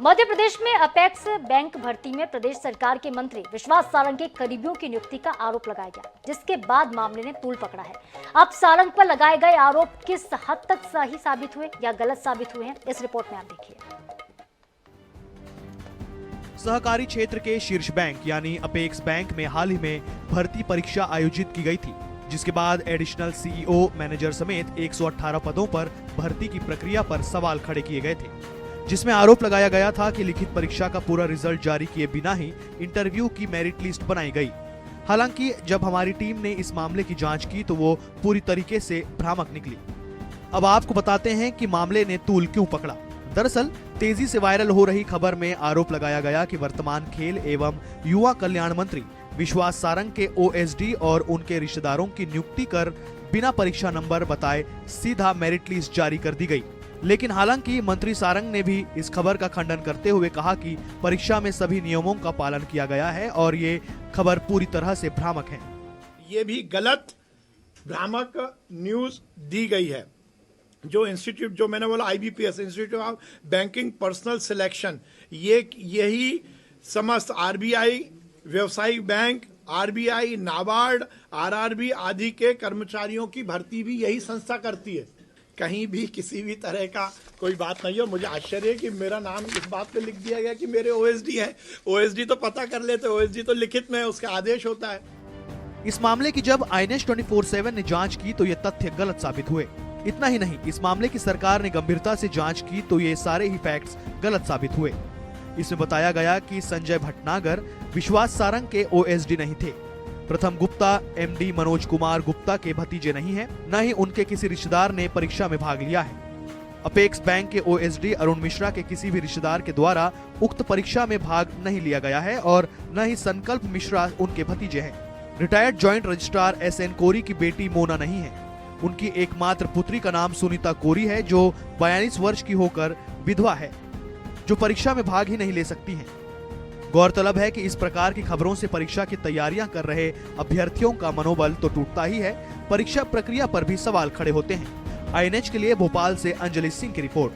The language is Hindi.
मध्य प्रदेश में अपेक्स बैंक भर्ती में प्रदेश सरकार के मंत्री विश्वास सारंग के करीबियों की नियुक्ति का आरोप लगाया गया, जिसके बाद मामले ने तूल पकड़ा है। अब सारंग पर लगाए गए आरोप किस हद तक सही साबित हुए या गलत साबित हुए हैं, इस रिपोर्ट में आप देखिए। सहकारी क्षेत्र के शीर्ष बैंक यानी अपेक्स बैंक में हाल ही में भर्ती परीक्षा आयोजित की गई थी, जिसके बाद एडिशनल सीईओ, मैनेजर समेत 118 पदों पर भर्ती की प्रक्रिया पर सवाल खड़े किए गए थे, जिसमें आरोप लगाया गया था कि लिखित परीक्षा का पूरा रिजल्ट जारी किए बिना ही इंटरव्यू की मेरिट लिस्ट बनाई गई। हालांकि जब हमारी टीम ने इस मामले की जांच की तो वो पूरी तरीके से भ्रामक निकली। अब आपको बताते हैं कि मामले ने तूल क्यों पकड़ा। दरअसल तेजी से वायरल हो रही खबर में आरोप लगाया गया कि वर्तमान खेल एवं युवा कल्याण मंत्री विश्वास सारंग के ओएसडी और उनके रिश्तेदारों की नियुक्ति कर बिना परीक्षा नंबर बताए सीधा मेरिट लिस्ट जारी कर दी गई। लेकिन हालांकि मंत्री सारंग ने भी इस खबर का खंडन करते हुए कहा कि परीक्षा में सभी नियमों का पालन किया गया है और ये खबर पूरी तरह से भ्रामक है। ये भी गलत भ्रामक न्यूज दी गई है। जो इंस्टीट्यूट, जो मैंने बोला IBPS, institute of banking personal selection, यही समस्त आरबीआई, व्यवसायिक बैंक, आरबीआई, नाबार्ड, आरआरबी आदि के कर्मचारियों की भर्ती भी यही संस्था करती है। कहीं भी किसी भी तरह का कोई बात नहीं हो। मुझे आश्चर्य है कि मेरा नाम इस बात पे लिख दिया गया कि मेरे ओएसडी हैं। ओएसडी तो पता कर लेते, ओएसडी तो लिखित में उसका आदेश होता है। इस मामले की जब आईएनएस 24/7 ने जांच की तो ये तथ्य गलत साबित हुए। इतना ही नहीं, इस मामले की सरकार ने गंभीरता से जांच की तो ये सारे ही फैक्ट्स गलत साबित हुए। इसमें बताया गया कि संजय भटनागर विश्वास सारंग के ओएसडी नहीं थे। प्रथम गुप्ता एमडी मनोज कुमार गुप्ता के भतीजे नहीं हैं, न ही उनके किसी रिश्तेदार ने परीक्षा में भाग लिया है। अपेक्स बैंक के ओएसडी अरुण मिश्रा के किसी भी रिश्तेदार के द्वारा उक्त परीक्षा में भाग नहीं लिया गया है और न ही संकल्प मिश्रा उनके भतीजे हैं। रिटायर्ड जॉइंट रजिस्ट्रार एसएन कोरी की बेटी मोना नहीं है। उनकी एकमात्र पुत्री का नाम सुनीता कोरी है, जो 42 वर्ष की होकर विधवा है, जो परीक्षा में भाग ही नहीं ले सकती हैं। गौरतलब है कि इस प्रकार की खबरों से परीक्षा की तैयारियां कर रहे अभ्यर्थियों का मनोबल तो टूटता ही है, परीक्षा प्रक्रिया पर भी सवाल खड़े होते हैं। आईएनएच के लिए भोपाल से अंजलि सिंह की रिपोर्ट।